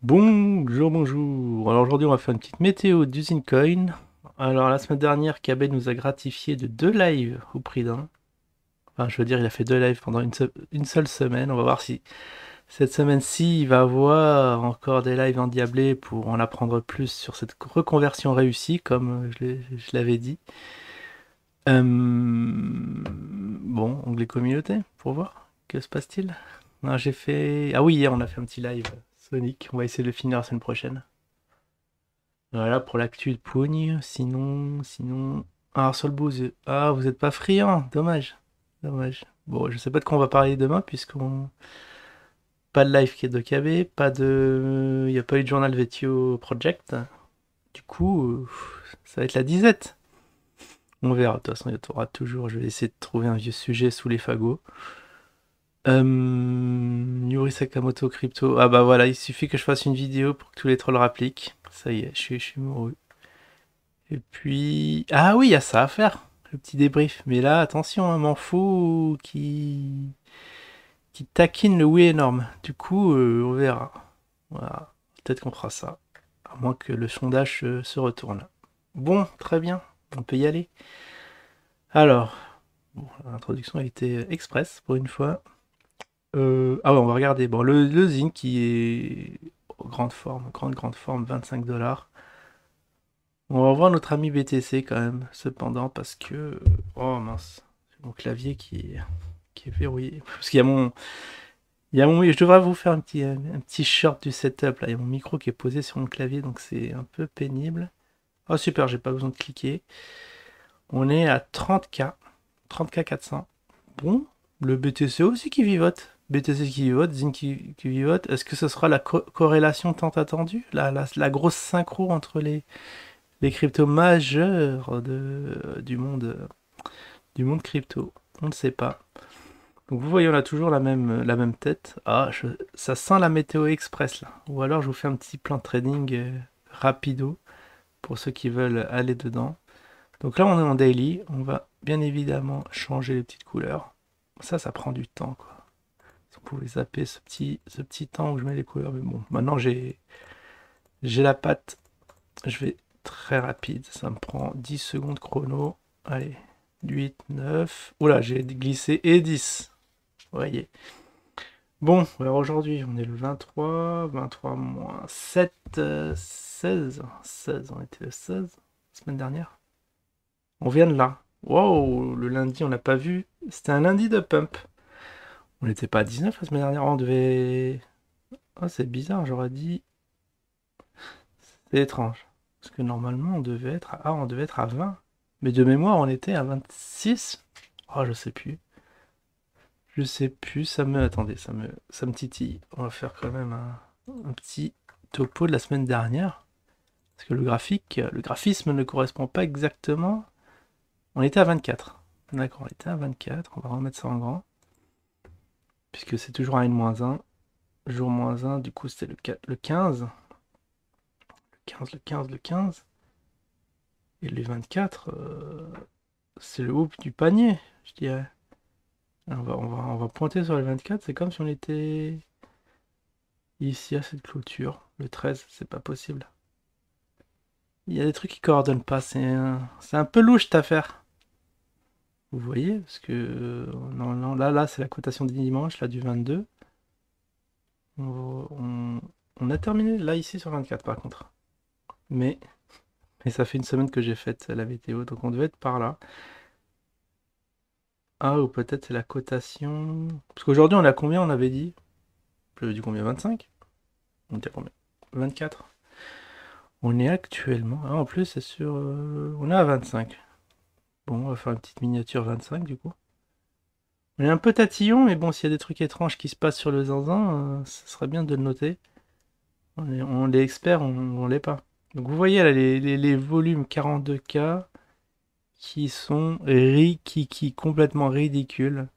Bonjour, bonjour. Alors aujourd'hui, on va faire une petite météo d'usine Coin. Alors la semaine dernière, KB nous a gratifié de 2 lives au prix d'un. Enfin, je veux dire, il a fait 2 lives pendant une seule semaine. On va voir si cette semaine-ci, il va avoir encore des lives endiablés pour en apprendre plus sur cette reconversion réussie, comme je l'avais dit. Bon, onglet communauté, pour voir. Que se passe-t-il? Non, j'ai fait... Ah oui, hier, on a fait un petit live Sonic. On va essayer de le finir la semaine prochaine. Voilà pour l'actu de Pougne. Sinon. Alors sur le boost. Ah, vous êtes pas friand. Dommage. Dommage. Bon, je sais pas de quoi on va parler demain, puisqu'on. Pas de live qui est de KB, pas de. Il n'y a pas eu de journal VTO Project. Du coup, ça va être la disette. On verra. De toute façon, il y aura toujours. Je vais essayer de trouver un vieux sujet sous les fagots. Yuri Sakamoto Crypto. Ah bah voilà, il suffit que je fasse une vidéo pour que tous les trolls rappliquent. Ça y est, je suis mouru. Et puis... Ah oui, il y a ça à faire, le petit débrief. Mais là, attention, un m'en fous qui taquine le oui énorme. Du coup, on verra. Voilà. Peut-être qu'on fera ça. À moins que le sondage se retourne. Bon, très bien. On peut y aller. Alors, bon, l'introduction a été express pour une fois. Ah ouais, on va regarder. Bon, le Zine qui est en grande forme, grande forme, 25 dollars. On va voir notre ami BTC quand même, cependant, parce que... Oh mince, c'est mon clavier qui est verrouillé. Parce qu'il y a mon... Il y a mon... Je devrais vous faire un petit short du setup, là. Il y a mon micro qui est posé sur mon clavier, donc c'est un peu pénible. Oh super, j'ai pas besoin de cliquer. On est à 30K, 30K 400. Bon, le BTC aussi qui vivote. BTC qui vivote, Zine qui vivote. Est-ce que ce sera la corrélation tant attendue? La grosse synchro entre les cryptos majeurs du monde crypto. On ne sait pas. Donc vous voyez, on a toujours la même tête. Ah, ça sent la météo express là. Ou alors je vous fais un petit plan de trading rapido pour ceux qui veulent aller dedans. Donc là on est en daily. On va bien évidemment changer les petites couleurs. Ça prend du temps quoi. Si on pouvait zapper ce petit temps où je mets les couleurs. Mais bon, maintenant j'ai la patte. Je vais très rapide. Ça me prend 10 secondes chrono. Allez, 8, 9. Oula, j'ai glissé et 10. Vous voyez. Bon, alors aujourd'hui, on est le 23. 23 moins 7, 16. 16, on était le 16, la semaine dernière. On vient de là. Wow, le lundi, on l'a pas vu. C'était un lundi de pump. On n'était pas à 19 la semaine dernière. On devait. Oh, c'est bizarre, j'aurais dit. C'est étrange. Parce que normalement, on devait être à 20. Mais de mémoire, on était à 26. Oh, je sais plus. Je sais plus. Attendez, ça me titille. On va faire quand même un petit topo de la semaine dernière. Parce que le graphisme ne correspond pas exactement. On était à 24. D'accord, on était à 24. On va remettre ça en grand. Puisque c'est toujours un N-1. Jour moins 1, du coup, c'était le 15. Le 15, le 15, le 15. Et les 24, c'est le haut du panier, je dirais. On va pointer sur les 24. C'est comme si on était ici à cette clôture. Le 13, c'est pas possible. Il y a des trucs qui coordonnent pas. C'est un peu louche cette affaire. Vous voyez? Parce que non, non, là, c'est la cotation du dimanche, là, du 22. On a terminé là, ici, sur 24, par contre. Mais, mais ça fait une semaine que j'ai fait la VTO, donc on devait être par là. Ah, ou peut-être c'est la cotation. Parce qu'aujourd'hui, on a combien, on avait dit? J'avais dit combien? 25? On était à combien? 24. On est actuellement. Ah, en plus, c'est sur. On est à 25. Bon, on va faire une petite miniature 25 du coup. On est un peu tatillon, mais bon, s'il y a des trucs étranges qui se passent sur le zinzin, ce serait bien de le noter. On est expert, on l'est pas. Donc vous voyez là les volumes 42K qui sont rikiki, complètement ridicules.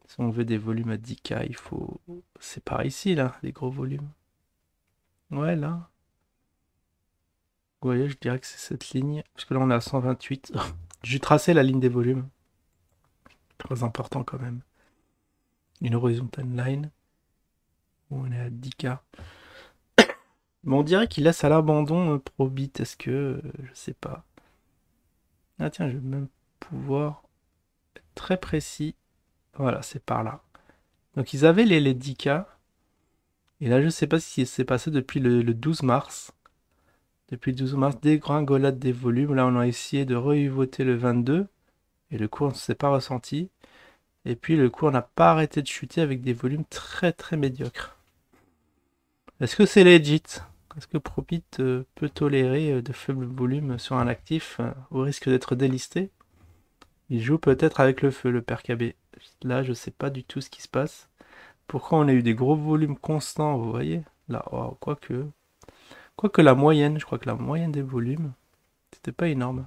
Si on veut des volumes à 10K, il faut. C'est par ici là, les gros volumes. Ouais, là. Vous voyez, je dirais que c'est cette ligne. Parce que là, on est à 128. J'ai tracé la ligne des volumes. Très important quand même. Une horizontal line. Où on est à 10K. Mais on dirait qu'il laisse à l'abandon Probit. Est-ce que... je sais pas. Ah tiens, je vais même pouvoir être très précis. Voilà, c'est par là. Donc ils avaient les 10K. Et là, je sais pas ce qui s'est passé depuis le 12 mars. Depuis le 12 mars, dégringolade des volumes. Là, on a essayé de re-voter le 22. Et le cours ne s'est pas ressenti. Et puis le cours n'a pas arrêté de chuter avec des volumes très très médiocres. Est-ce que c'est legit? Est-ce que Probit peut tolérer de faibles volumes sur un actif au risque d'être délisté? Il joue peut-être avec le feu, le père KB. Là, je sais pas du tout ce qui se passe. Pourquoi on a eu des gros volumes constants, vous voyez? Là, oh, quoique la moyenne, je crois que la moyenne des volumes, c'était pas énorme.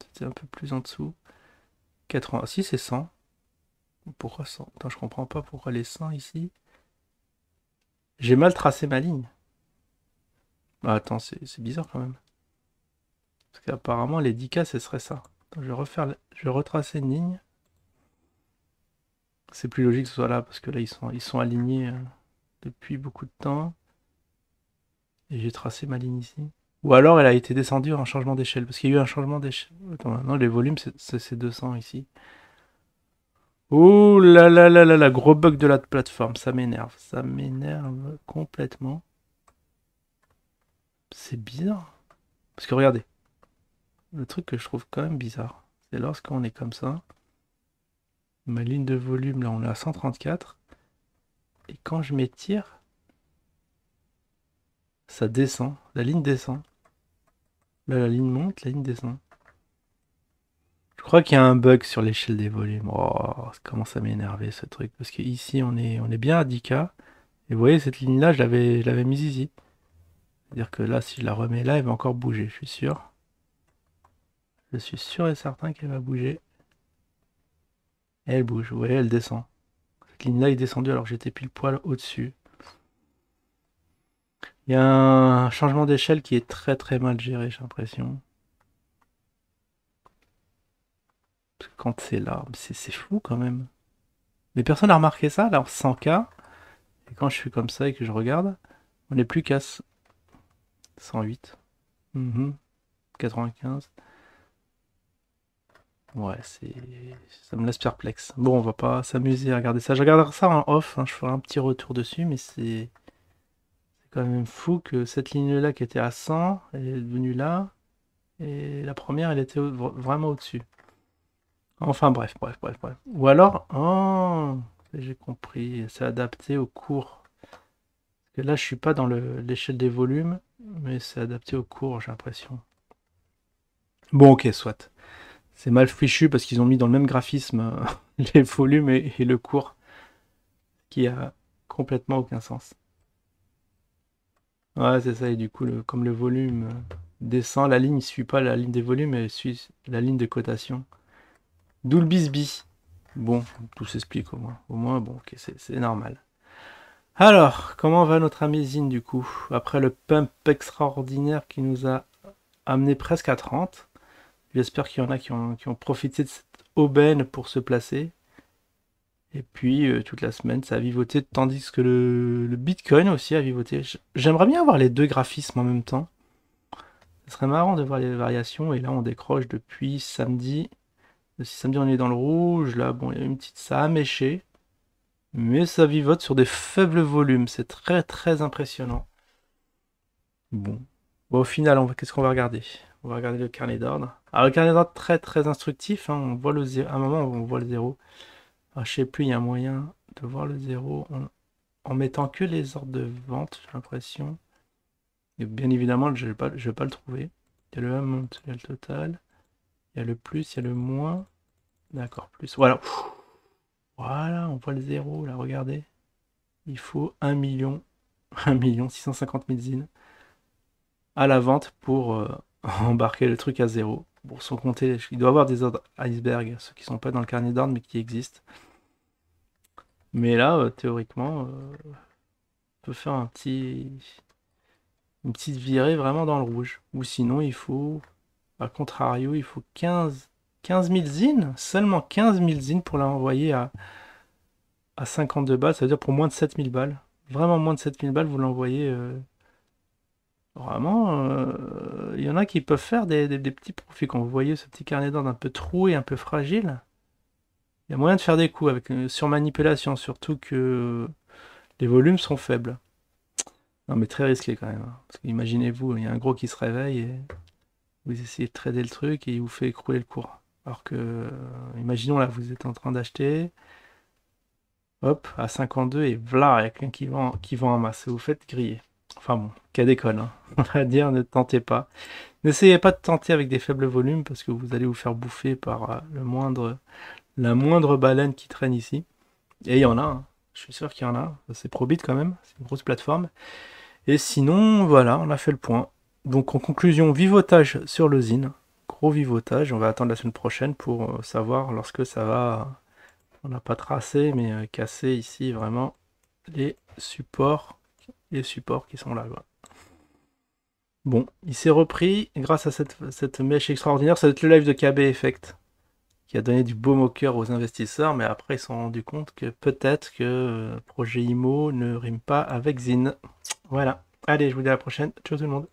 C'était un peu plus en dessous. 80, si c'est 100. Pourquoi 100? Attends, je comprends pas pourquoi les 100 ici. J'ai mal tracé ma ligne. Ah, attends, c'est bizarre quand même. Parce qu'apparemment, les 10K, ce serait ça. Attends, je vais retracer une ligne. C'est plus logique que ce soit là, parce que là, ils sont alignés depuis beaucoup de temps. Et j'ai tracé ma ligne ici. Ou alors, elle a été descendue en changement d'échelle, parce qu'il y a eu un changement d'échelle. Attends, non, les volumes, c'est 200 ici. Ouh là là là là là, gros bug de la plateforme, ça m'énerve. Ça m'énerve complètement. C'est bizarre. Parce que regardez, le truc que je trouve quand même bizarre, c'est lorsqu'on est comme ça, ma ligne de volume, là, on est à 134. Et quand je m'étire, ça descend. La ligne descend. Là, la ligne monte, la ligne descend. Je crois qu'il y a un bug sur l'échelle des volumes. Oh, ça commence à m'énerver ce truc. Parce que ici, on est bien à 10K. Et vous voyez, cette ligne-là, je l'avais mise ici. C'est-à-dire que là, si je la remets là, elle va encore bouger, je suis sûr. Je suis sûr et certain qu'elle va bouger. Et elle bouge, vous voyez, elle descend. Cette ligne-là est descendue alors que j'étais pile poil au-dessus. Il y a un changement d'échelle qui est très très mal géré, j'ai l'impression. Parce que quand c'est là, c'est fou quand même. Mais personne n'a remarqué ça, là, en 100K. Et quand je suis comme ça et que je regarde, on est plus qu'à 108. 95. Ouais, ça me laisse perplexe. Bon, on va pas s'amuser à regarder ça. Je regarderai ça en off, hein, je ferai un petit retour dessus, mais c'est quand même fou que cette ligne-là qui était à 100, elle est devenue là, et la première, elle était vraiment au-dessus. Enfin bref, bref, bref, bref. Ou alors, oh, j'ai compris, c'est adapté au cours. Parce que là, je suis pas dans l'échelle des volumes, mais c'est adapté au cours, j'ai l'impression. Bon, ok, soit. C'est mal fichu parce qu'ils ont mis dans le même graphisme les volumes et le cours, qui a complètement aucun sens. Ouais, c'est ça, et du coup, comme le volume descend, la ligne ne suit pas la ligne des volumes, elle suit la ligne de cotation. D'où le bisbis. Bon, tout s'explique au moins. Au moins, bon, ok, c'est normal. Alors, comment va notre ami Zine du coup? Après le pump extraordinaire qui nous a amené presque à 30. J'espère qu'il y en a qui ont profité de cette aubaine pour se placer. Et puis, toute la semaine, ça a vivoté, tandis que le Bitcoin aussi a vivoté. J'aimerais bien avoir les deux graphismes en même temps. Ce serait marrant de voir les variations. Et là, on décroche depuis samedi. Si samedi, on est dans le rouge. Là, bon, il y a une petite... Ça a méché. Mais ça vivote sur des faibles volumes. C'est très, très impressionnant. Bon. Bon, au final, qu'est-ce qu'on va regarder? On va regarder le carnet d'ordre. Alors, le carnet d'ordre, très, très instructif, hein. On voit le zéro. À un moment, on voit le zéro. Alors, je sais plus, il y a un moyen de voir le zéro en mettant que les ordres de vente, j'ai l'impression. Et bien évidemment, je vais pas le trouver. Il y a le amount, il y a le total. Il y a le plus, il y a le moins. D'accord, plus. Voilà. Voilà, on voit le zéro, là, regardez. Il faut 1 million, 1 650 000 zines à la vente pour embarquer le truc à zéro. Pour sans compter, il doit y avoir des ordres iceberg, ceux qui sont pas dans le carnet d'ordre mais qui existent. Mais là, théoriquement, on peut faire une petite virée vraiment dans le rouge. Ou sinon, à contrario, il faut 15 000 zines, seulement 15 000 zines pour l'envoyer à 52 balles, ça veut dire pour moins de 7 000 balles. Vraiment moins de 7 000 balles, vous l'envoyez Vraiment, il y en a qui peuvent faire des petits profits. Quand vous voyez ce petit carnet d'ordre un peu troué, un peu fragile, il y a moyen de faire des coups avec sur manipulation, surtout que les volumes sont faibles. Non, mais très risqué quand même, hein. Parce qu'imaginez-vous, il y a un gros qui se réveille et vous essayez de trader le truc et il vous fait écrouler le cours. Alors que, imaginons là, vous êtes en train d'acheter, hop, à 52 et voilà, il y a quelqu'un qui vend en masse et vous faites griller. Enfin bon, cas d'école, hein. On va dire, ne tentez pas. N'essayez pas de tenter avec des faibles volumes parce que vous allez vous faire bouffer par la moindre baleine qui traîne ici. Et il y en a, hein. Je suis sûr qu'il y en a. C'est Probit quand même, c'est une grosse plateforme. Et sinon, voilà, on a fait le point. Donc en conclusion, vivotage sur le ZIN. Gros vivotage. On va attendre la semaine prochaine pour savoir lorsque ça va. On n'a pas tracé, mais cassé ici vraiment les supports. Les supports qui sont là. Voilà. Bon, il s'est repris grâce à cette mèche extraordinaire. Ça va être le live de KB Effect qui a donné du baume au cœur aux investisseurs, mais après ils se sont rendus compte que peut-être que projet IMO ne rime pas avec ZIN. Voilà. Allez, je vous dis à la prochaine. Ciao tout le monde.